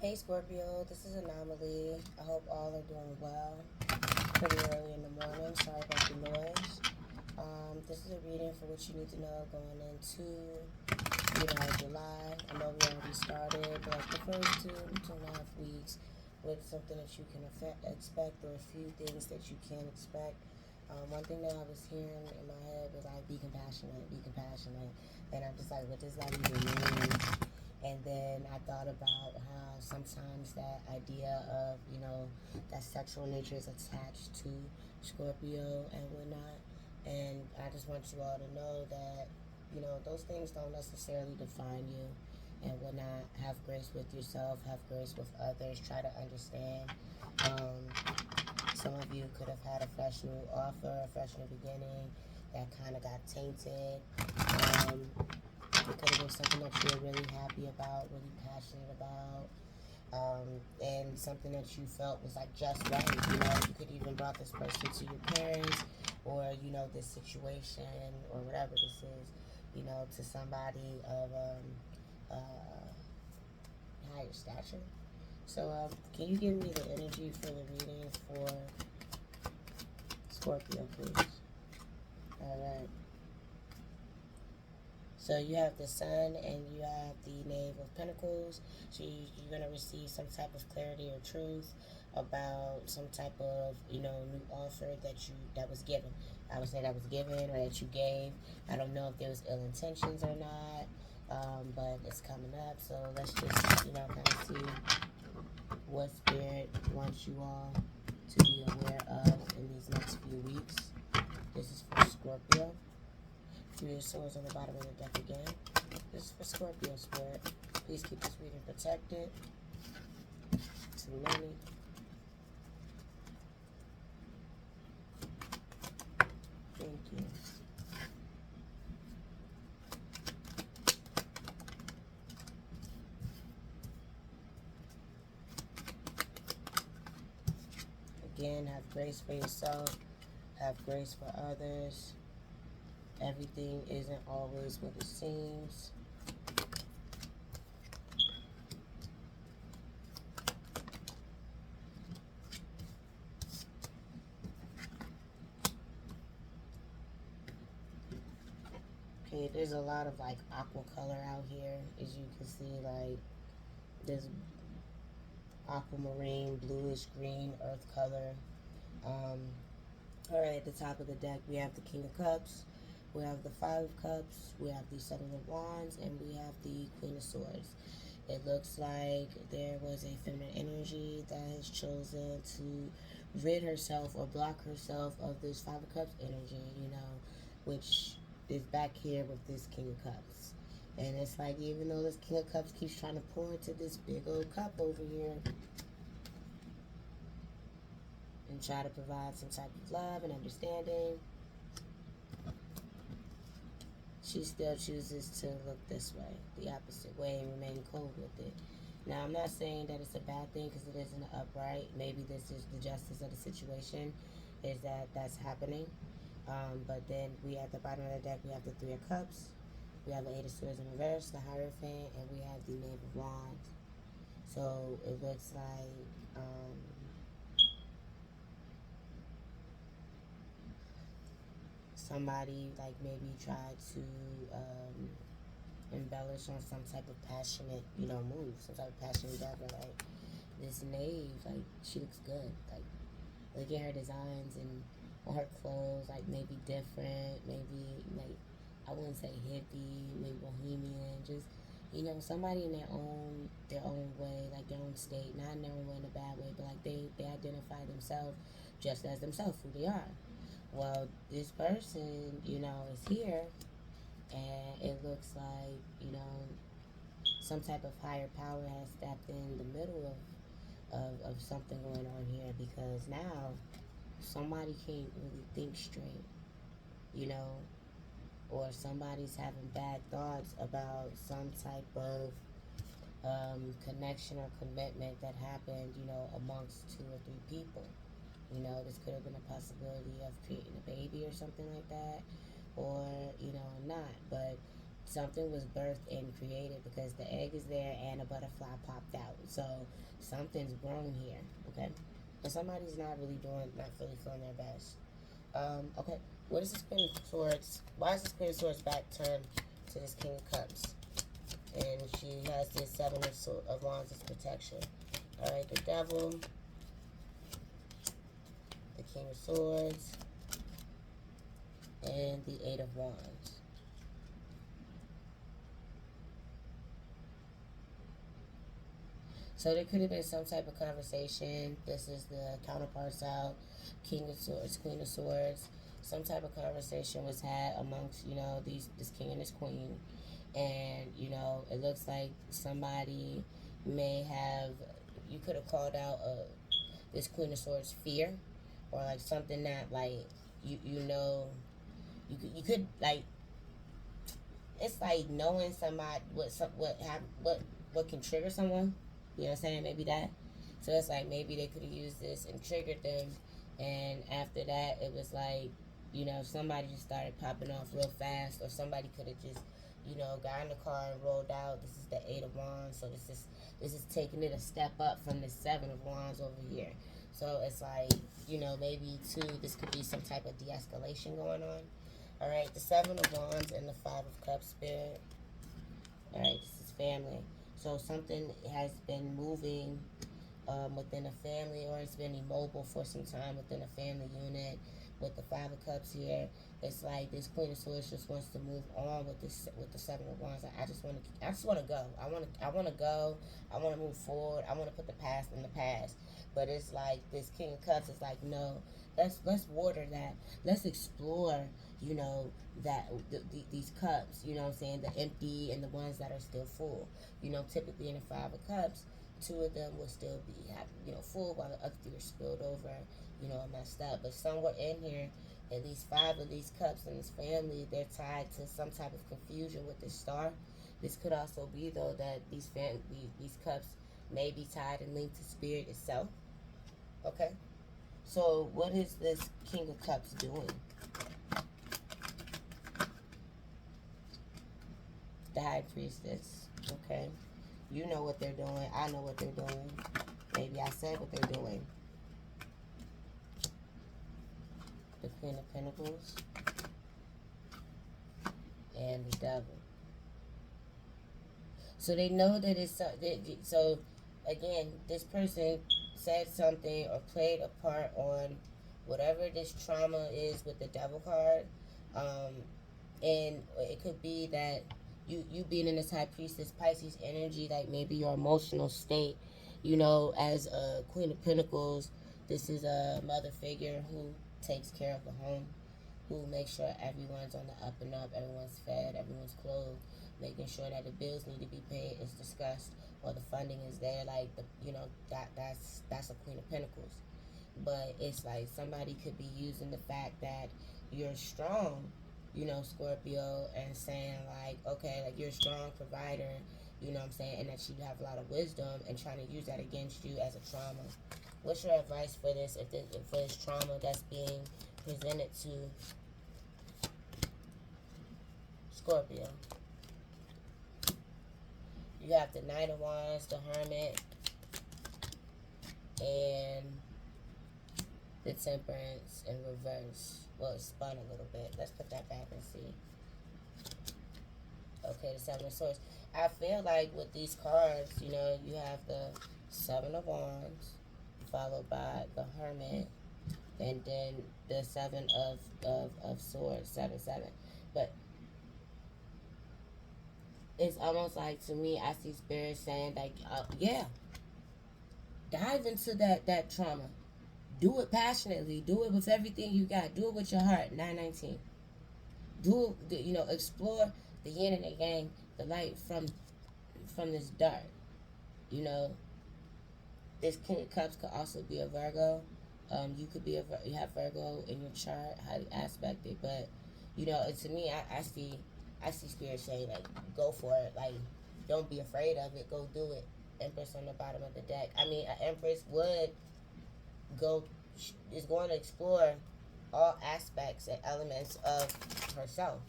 Hey Scorpio, this is Anomaly. I hope all are doing well. Pretty early in the morning. Sorry about the noise. This is a reading for what you need to know going into, July. I know we already started, but like the first 2.5 weeks with something that you can expect, or a few things that you can expect. One thing that I was hearing in my head was like, be compassionate. And I'm just like, what does that even mean? And then I thought about how sometimes that idea of, that sexual nature is attached to Scorpio and whatnot. And I just want you all to know that, those things don't necessarily define you and whatnot. Have grace with yourself, have grace with others, try to understand. Um, some of you could have had a fresh new offer, a fresh new beginning that kind of got tainted. It could have been something that you were really happy about, really passionate about, and something that you felt was like just right. You could even brought this person to your parents, or this situation, or whatever this is, to somebody of higher stature. So, can you give me the energy for the reading for Scorpio, please? All right. So you have the Sun and you have the Knave of Pentacles. So you're going to receive some type of clarity or truth about some type of, new offer that was given. I would say that was given or that you gave. I don't know if there was ill intentions or not, but it's coming up. So let's just, kind of see what Spirit wants you all to be aware of in these next few weeks. This is for Scorpio. Three of Swords on the bottom of the deck again. This is for Scorpio Spirit. Please keep this reading protected. Too many. Thank you. Again, have grace for yourself. Have grace for others. Everything isn't always what it seems. Okay, there's a lot of like aqua color out here, as you can see. Like there's aquamarine, bluish green, earth color. Um, all right, at the top of the deck, we have the King of Cups. We have the Five of Cups. We have the Seven of Wands, and we have the Queen of Swords. It looks like there was a feminine energy that has chosen to rid herself or block herself of this Five of Cups energy, which is back here with this King of Cups. And it's like, even though this King of Cups keeps trying to pour into this big old cup over here and try to provide some type of love and understanding, she still chooses to look this way, the opposite way, and remain cold with it. Now, I'm not saying that it's a bad thing because it isn't upright. Maybe this is the justice of the situation, is that that's happening. But then we at the bottom of the deck, we have the Three of Cups, we have the Eight of Swords in reverse, the Hierophant, and we have the Knave of Wands. So it looks like somebody like maybe tried to embellish on some type of passionate, move, some type of passionate endeavor. Like this knave, like she looks good. Like look at her designs and on her clothes, like maybe different, maybe like I wouldn't say hippie, maybe bohemian, just somebody in their own way, like their own state, not in their own way in a bad way, but like they identify themselves just as themselves, who they are. Well, this person, is here, and it looks like, some type of higher power has stepped in the middle of something going on here, because now somebody can't really think straight, you know, or somebody's having bad thoughts about some type of connection or commitment that happened, amongst two or three people. This could have been a possibility of creating a baby or something like that, or, not. But something was birthed and created, because the egg is there and a butterfly popped out. So something's growing here, okay? And somebody's not really feeling their best. Okay, what is this Queen of Swords? Why is this Queen of Swords back turned to this King of Cups? And she has this Seven of Wands as protection. Alright, the Devil, the King of Swords, and the Eight of Wands. So there could have been some type of conversation. This is the counterparts out. King of Swords, Queen of Swords. Some type of conversation was had amongst, this king and this queen. And, it looks like somebody may have, you could have called out this Queen of Swords fear. Or like something that like, you could like, it's like knowing somebody, what can trigger someone. You know what I'm saying? Maybe that. So it's like maybe they could have used this and triggered them. And after that, it was like, somebody just started popping off real fast. Or somebody could have just, got in the car and rolled out. This is the Eight of Wands. So this is taking it a step up from the Seven of Wands over here. So it's like, maybe too, this could be some type of de-escalation going on. Alright, the Seven of Wands and the Five of Cups spirit. Alright, this is family. So something has been moving within a family, or it's been immobile for some time within a family unit. With the Five of Cups here, it's like this Queen of Swords just wants to move on with the Seven of Wands. I just want to go. I want to go. I want to move forward. I want to put the past in the past. But it's like this King of Cups is like, no, let's water that. Let's explore, these cups. You know what I'm saying? The empty and the ones that are still full. Typically in the Five of Cups, two of them will still be full, while the other three are spilled over, messed up. But somewhere in here, at least five of these cups in this family, they're tied to some type of confusion with this star. This could also be, though, that these cups may be tied and linked to spirit itself. Okay? So what is this King of Cups doing? The High Priestess. Okay? You know what they're doing. I know what they're doing. Maybe I said what they're doing. The Queen of Pentacles. And the Devil. So they know that it's... So, again, this person said something or played a part on whatever this trauma is with the Devil card. And it could be that you being in this High Priestess Pisces energy, like maybe your emotional state, as a Queen of Pentacles, this is a mother figure who takes care of the home, who makes sure everyone's on the up and up, everyone's fed, everyone's clothed, making sure that the bills need to be paid is discussed, or the funding is there, like, that's a Queen of Pentacles. But it's like somebody could be using the fact that you're strong, Scorpio, and saying like, okay, like you're a strong provider, what I'm saying, and that you have a lot of wisdom, and trying to use that against you as a trauma. What's your advice for this, for this trauma that's being presented to Scorpio? You have the Knight of Wands, the Hermit, and the Temperance in reverse. Well, it spun a little bit. Let's put that back and see. Okay, the Seven of Swords. I feel like with these cards, you have the Seven of Wands, followed by the Hermit, and then the Seven of Swords, 7-7. But it's almost like, to me, I see Spirit saying, like, yeah, dive into that trauma. Do it passionately. Do it with everything you got. Do it with your heart. 919. Do it, explore the yin and the yang, the light from this dark. This King of Cups could also be a Virgo. You could be you have Virgo in your chart, highly aspected. But to me, I see Spirit saying, like, go for it. Like, don't be afraid of it. Go do it. Empress on the bottom of the deck. I mean, an Empress is going to explore all aspects and elements of herself,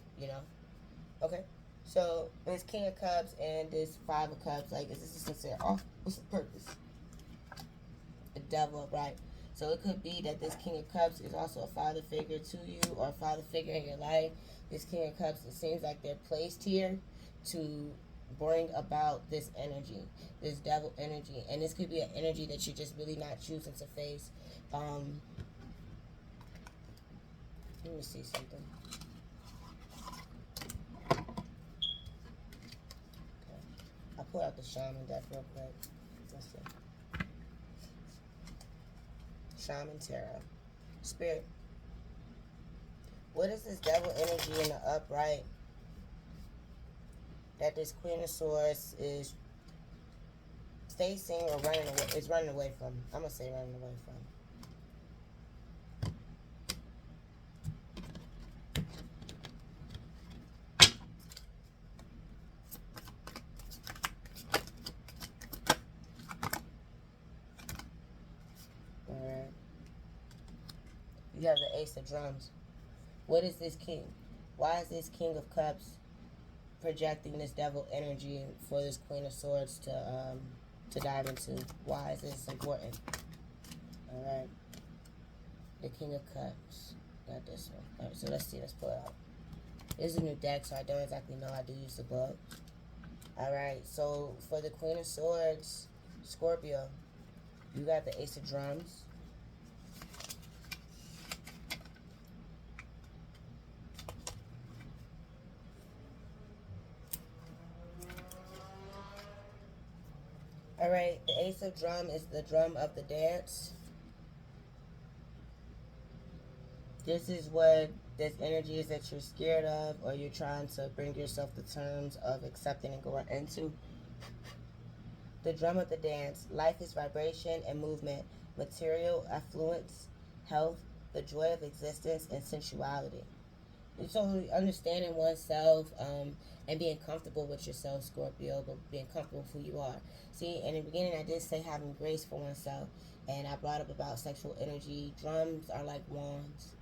Okay? So this King of Cups and this Five of Cups, like, is this a sincere off? What's the purpose? The devil, right? So it could be that this King of Cups is also a father figure to you, or a father figure in your life. This King of Cups, it seems like they're placed here to bring about this energy, this devil energy. And this could be an energy that you're just really not choosing to face. Let me see something. Okay. I pull out the shaman deck real quick. Let's see. Shaman Tarot. Spirit. What is this devil energy in the upright that this Queen of Swords is facing or running away? Is running away from. I'm gonna say running away from. All right. You have the Ace of Drums. What is this king? Why is this King of Cups projecting this devil energy for this Queen of Swords to dive into? Why is this important? All right. The King of Cups. Got this one. All right. So let's see. Let's pull it out. This is a new deck, so I don't exactly know. I do use the book. All right. So for the Queen of Swords, Scorpio, you got the Ace of Drums. All right, the Ace of Drum is the drum of the dance. This is what this energy is that you're scared of, or you're trying to bring yourself to terms of accepting and going into. The drum of the dance. Life is vibration and movement, material affluence, health, the joy of existence, and sensuality. So understanding oneself and being comfortable with yourself, Scorpio, but being comfortable with who you are. See, in the beginning I did say having grace for oneself, and I brought up about sexual energy. Drums are like wands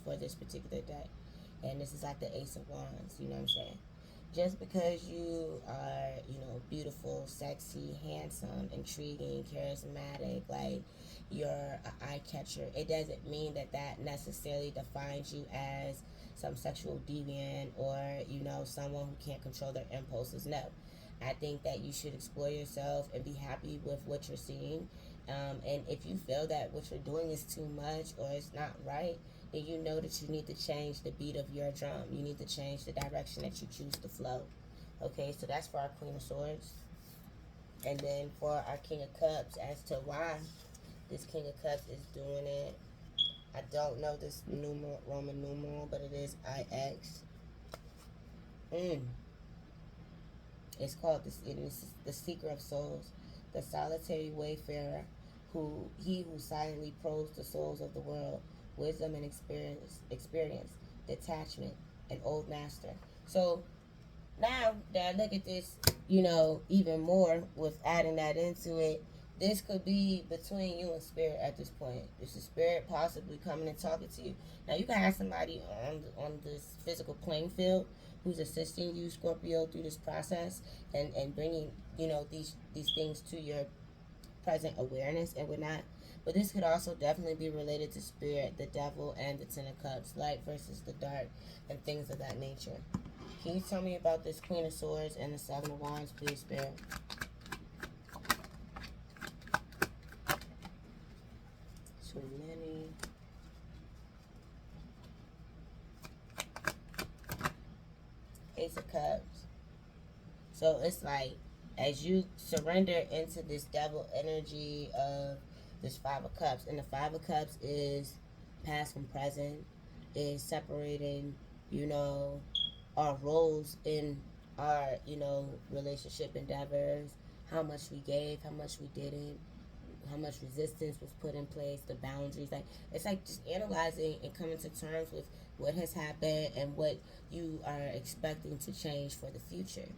for this particular deck, and this is like the Ace of Wands, you know what I'm saying? Just because you are, beautiful, sexy, handsome, intriguing, charismatic, like you're an eye catcher, it doesn't mean that that necessarily defines you as some sexual deviant or, someone who can't control their impulses. No. I think that you should explore yourself and be happy with what you're seeing. And if you feel that what you're doing is too much or it's not right, then you know that you need to change the beat of your drum. You need to change the direction that you choose to flow. Okay, so that's for our Queen of Swords. And then for our King of Cups, as to why this King of Cups is doing it, I don't know this Roman numeral, but it is IX. It's called the Seeker of Souls, the solitary wayfarer, who silently probes the souls of the world, wisdom and experience, detachment, and old master. So now that I look at this, even more with adding that into it, this could be between you and spirit at this point. This is spirit possibly coming and talking to you. Now you can have somebody on this physical playing field who's assisting you, Scorpio, through this process and bringing these things to your present awareness and whatnot. But this could also definitely be related to spirit, the devil, and the Ten of Cups, light versus the dark, and things of that nature. Can you tell me about this Queen of Swords and the Seven of Wands, please, Spirit? Too many. Ace of Cups. So it's like, as you surrender into this devil energy of this Five of Cups, and the Five of Cups is past from present, is separating, our roles in our, relationship endeavors, how much we gave, how much we didn't, how much resistance was put in place, the boundaries. Like, it's like just analyzing and coming to terms with what has happened and what you are expecting to change for the future.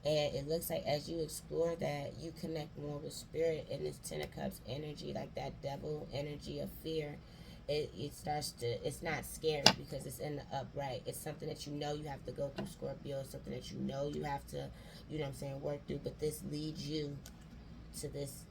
And it looks like as you explore that, you connect more with spirit in this Ten of Cups energy, like that devil energy of fear. it starts to, it's not scary because it's in the upright. It's something that you know you have to go through, Scorpio. It's something that you know you have to, you know what I'm saying, work through. But this leads you to this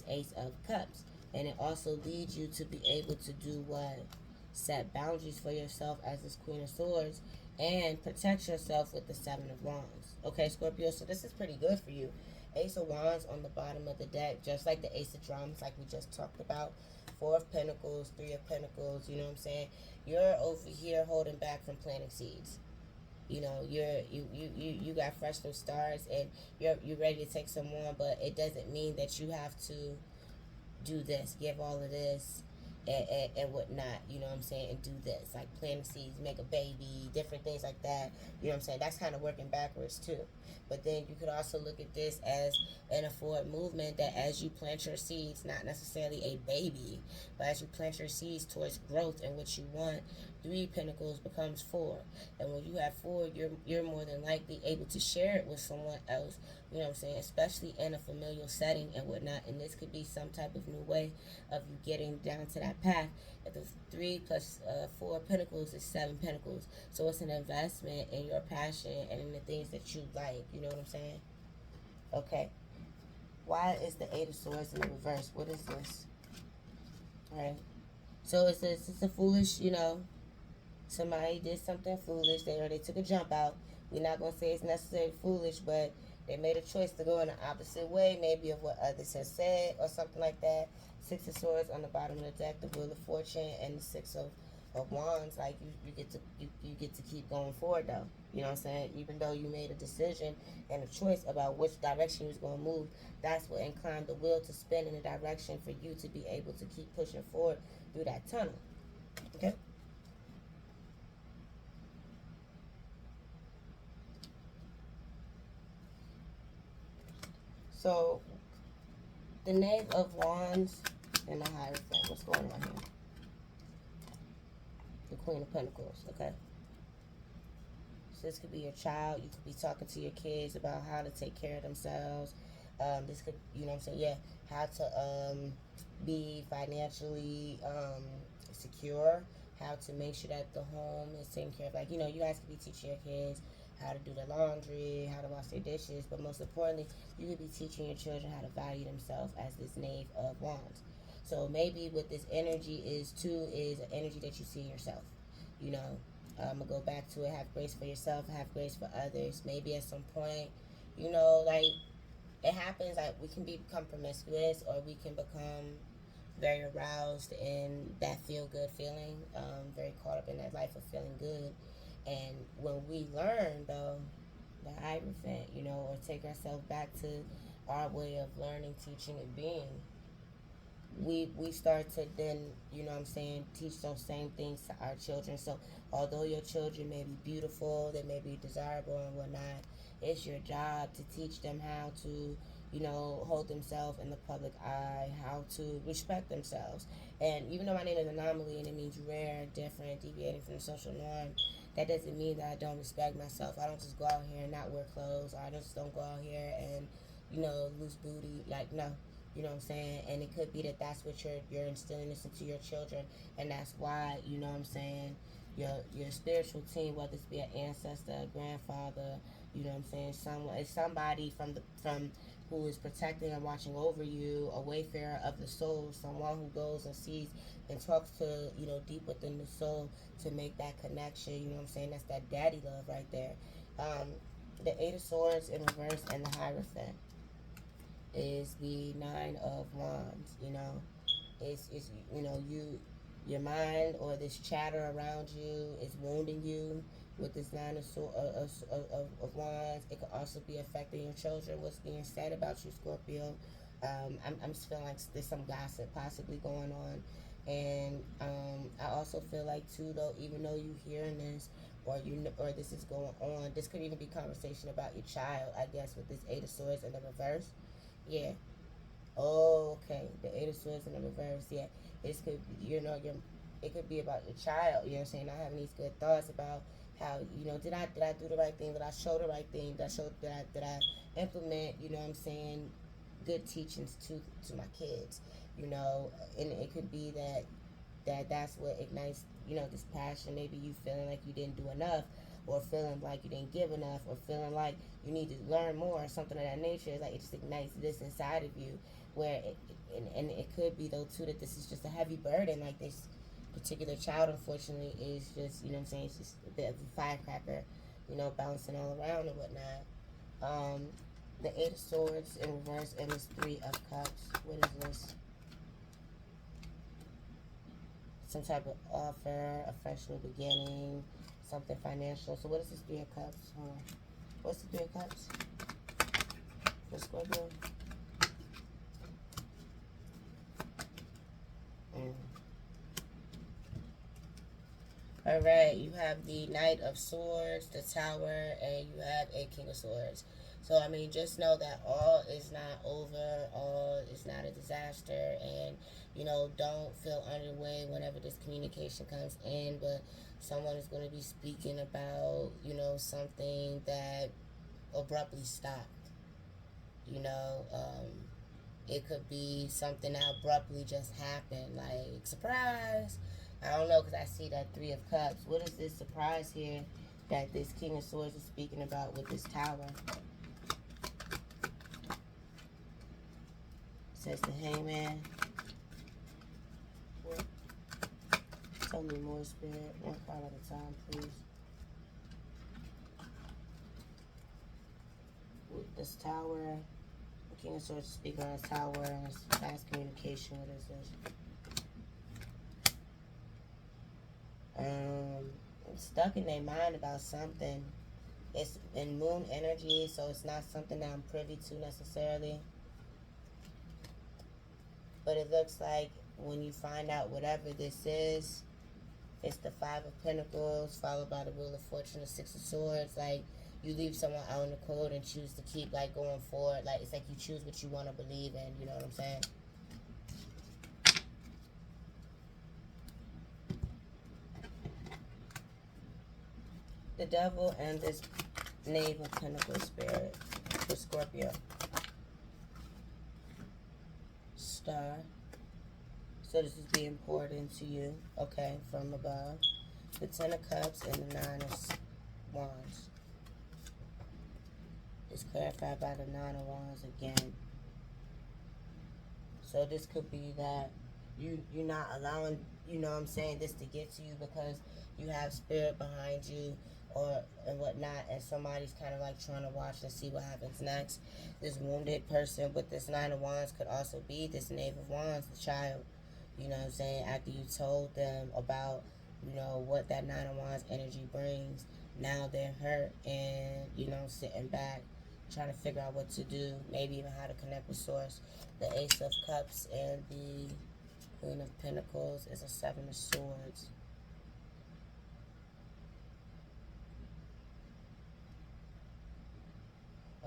Ace of Cups. And it also leads you to be able to do what? Set boundaries for yourself as this Queen of Swords and protect yourself with the Seven of Wands. Okay, Scorpio, so this is pretty good for you. Ace of Wands on the bottom of the deck, just like the Ace of Drums, like we just talked about. Four of Pentacles, Three of Pentacles, you know what I'm saying? You're over here holding back from planting seeds. You know, you got fresh from stars and you're ready to take some more, but it doesn't mean that you have to do this, give all of this, and whatnot, you know what I'm saying, and do this, like plant seeds, make a baby, different things like that, you know what I'm saying, that's kind of working backwards too. But then you could also look at this as an forward movement, that as you plant your seeds, not necessarily a baby, but as you plant your seeds towards growth and what you want, Three Pentacles becomes four. And when you have four, you're more than likely able to share it with someone else, you know what I'm saying, especially in a familial setting and whatnot. And this could be some type of new way of you getting down to that path. If the three plus four pentacles is seven pentacles, so it's an investment in your passion and in the things that you like. You know what I'm saying? Okay. Why is the Eight of Swords in the reverse? What is this? All right. So it's a foolish, you know, somebody did something foolish. They took a jump out. We're not gonna say it's necessarily foolish, but they made a choice to go in the opposite way, maybe of what others have said or something like that. Six of Swords on the bottom of the deck, the Wheel of Fortune, and the Six of Wands. Like you get to you get to keep going forward though. You know what I'm saying? Even though you made a decision and a choice about which direction you was gonna move, that's what inclined the wheel to spin in a direction for you to be able to keep pushing forward through that tunnel. Okay. So the Knave of Wands and the Hierophant. What's going on here? The Queen of Pentacles. Okay. So this could be your child. You could be talking to your kids about how to take care of themselves. This could, you know what I'm saying? Yeah, how to be financially secure. How to make sure that the home is taken care of. Like, you know, you guys could be teaching your kids how to do their laundry, how to wash their dishes, but most importantly, you could be teaching your children how to value themselves as this Knave of Wands. So maybe what this energy is too is an energy that you see in yourself. You know, I'm gonna go back to it. Have grace for yourself. Have grace for others. Maybe at some point, you know, like it happens. Like we can become promiscuous, or we can become very aroused in that feel good feeling. Very caught up in that life of feeling good. And when we learn though, the Hierophant, you know, or take ourselves back to our way of learning, teaching, and being, we start to then, you know what I'm saying, teach those same things to our children. So although your children may be beautiful, they may be desirable and whatnot, it's your job to teach them how to, you know, hold themselves in the public eye, how to respect themselves. And even though my name is Anomaly and it means rare, different, deviating from the social norm, that doesn't mean that I don't respect myself. I don't just go out here and not wear clothes, or I just don't go out here and, you know, loose booty. Like, no. You know what I'm saying? And it could be that that's what you're instilling this into your children, and that's why, you know what I'm saying, your spiritual team, whether it's be an ancestor, a grandfather, you know what I'm saying, someone, it's somebody from who is protecting and watching over you, a wayfarer of the soul, someone who goes and sees and talks to, you know, deep within the soul to make that connection. You know what I'm saying? That's that daddy love right there. The Eight of Swords in reverse and the Hierophant is the Nine of Wands. You know, it's you know, your mind or this chatter around you is wounding you with this Nine of Wands. It could also be affecting your children, what's being said about you, Scorpio. I'm just feeling like there's some gossip possibly going on. And I also feel like too, though, even though you hearing this, or you know, or this is going on, this could even be conversation about your child, I guess, with this Eight of Swords in the reverse. Yeah. Oh, okay. The Eight of Swords in the reverse. Yeah. This could, you know, it could be about your child. You know what I'm saying? Not having these good thoughts about how, you know, did I do the right thing? Did I show the right thing? Did I implement? You know what I'm saying? Good teachings to my kids. You know, and it could be that that's what ignites, you know, this passion. Maybe you feeling like you didn't do enough, or feeling like you didn't give enough, or feeling like you need to learn more, or something of that nature. It's like it just ignites this inside of you, where and it could be though too that this is just a heavy burden. Like this particular child, unfortunately, is just, you know what I'm saying, it's just a bit of a firecracker, you know, bouncing all around and whatnot. The Eight of Swords in reverse and this Three of Cups. What is this? Some type of offer, a fresh new beginning, something financial. So what is this Three of Cups? What's the Three of Cups for Scorpio? All right, you have the Knight of Swords, the Tower, and you have a King of Swords. So, I mean, just know that all is not over, all is not a disaster, and, you know, don't feel underway whenever this communication comes in, but someone is going to be speaking about, you know, something that abruptly stopped, you know. It could be something that abruptly just happened, like, surprise. I don't know, because I see that Three of Cups. What is this surprise here that this King of Swords is speaking about with this Tower? Says the Hangman. Tell me more, Spirit. One card at a time, please. With this Tower, the King of Swords is speaking on his Tower and his fast communication. What is this? Stuck in their mind about something. It's in moon energy, so it's not something that I'm privy to necessarily. But it looks like when you find out whatever this is, it's the Five of Pentacles, followed by the Wheel of Fortune, the Six of Swords. Like, you leave someone out in the cold and choose to keep, like, going forward. Like, it's like you choose what you want to believe in, you know what I'm saying? The Devil and this Knave of Pentacles, Spirit for Scorpio. Star. So this is being poured into you, okay, from above. The Ten of Cups and the Nine of Wands. It's clarified by the Nine of Wands again. So this could be that you're not allowing, you know what I'm saying, this to get to you because you have spirit behind you and whatnot, and somebody's kind of like trying to watch and see what happens next. This wounded person with this Nine of Wands could also be this Knave of Wands, the child. You know what I'm saying? After you told them about, you know, what that Nine of Wands energy brings, now they're hurt and, you know, sitting back, trying to figure out what to do, maybe even how to connect with Source. The Ace of Cups and the Queen of Pentacles is a Seven of Swords.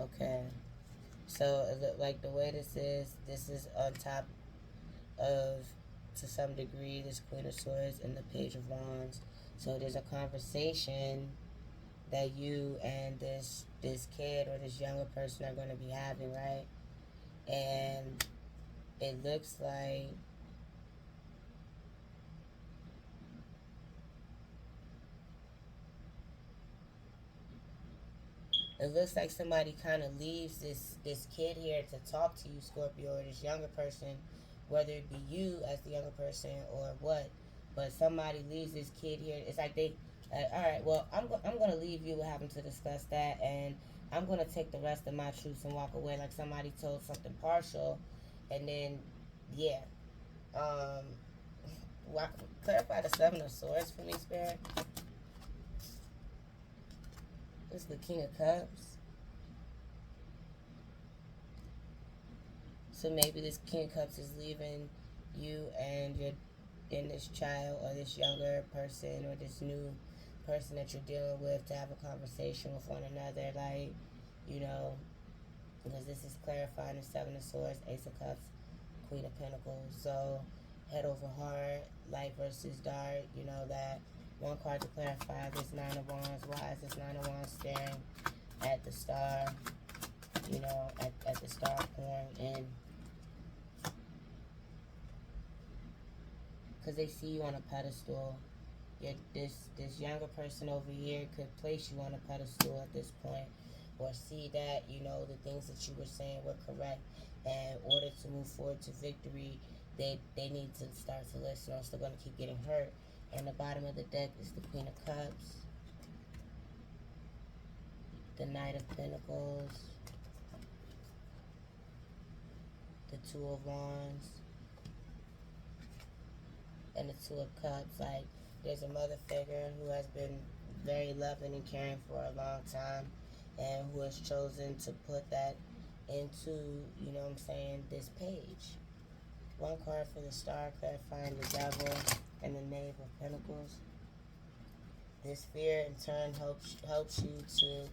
Okay. So, like, the way this is on top of, to some degree, this Queen of Swords and the Page of Wands. So there's a conversation that you and this kid or this younger person are going to be having, right? And it looks like somebody kind of leaves this kid here to talk to you, Scorpio, or this younger person, whether it be you as the younger person or what. But somebody leaves this kid here. It's like they, all right, well, I'm going to leave you having to discuss that, and I'm going to take the rest of my truths and walk away, like somebody told something partial, and then, yeah. Clarify the Seven of Swords for me, Spirit. This is the King of Cups. So maybe this King of Cups is leaving you and this child or this younger person or this new person that you're dealing with to have a conversation with one another, like, you know, because this is clarifying the Seven of Swords, Ace of Cups, Queen of Pentacles. So head over heart, light versus dark, you know, that one card to clarify this Nine of Wands. Why is this Nine of Wands staring at the star, you know, at the star pouring in? because they see you on a pedestal. This younger person over here could place you on a pedestal at this point, or see that the things that you were saying were correct. And in order to move forward to victory, they need to start to listen, or else they're going to keep getting hurt. And the bottom of the deck is the Queen of Cups, the Knight of Pentacles, the Two of Wands, and the Two of Cups. Like, there's a mother figure who has been very loving and caring for a long time, and who has chosen to put that into, this page. One card for the Star, clarifying the Devil and the Knave of Pentacles. This fear in turn helps you to,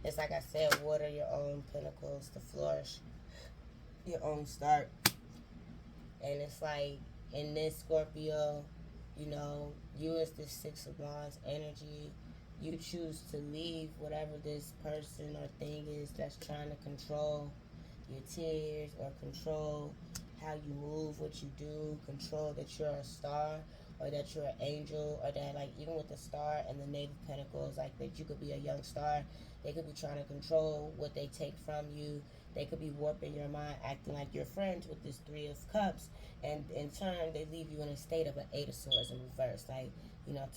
it's like I said, water your own pentacles to flourish, your own start. And it's like, in this Scorpio, you as the Six of Wands energy, you choose to leave whatever this person or thing is that's trying to control your tears, or control how you move, what you do, control that you're a star, or that you're an angel, or that, like, even with the Star and the Knave of Pentacles, like, that you could be a young star. They could be trying to control what they take from you. They could be warping your mind, acting like you're friends with this Three of Cups, and in turn they leave you in a state of an Eight of Swords in reverse, like,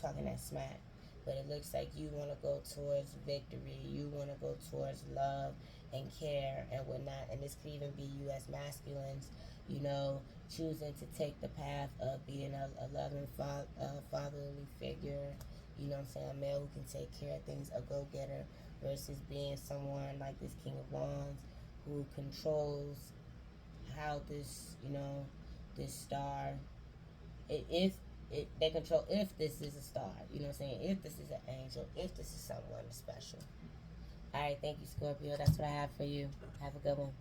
talking that smack. But it looks like you want to go towards victory. You want to go towards love and care and whatnot. And this could even be you as masculines, choosing to take the path of being a loving fatherly figure. A male who can take care of things, a go-getter, versus being someone like this King of Wands who controls how this, this star, if they control if this is a star, if this is an angel, if this is someone special. All right, thank you, Scorpio. That's what I have for you. Have a good one.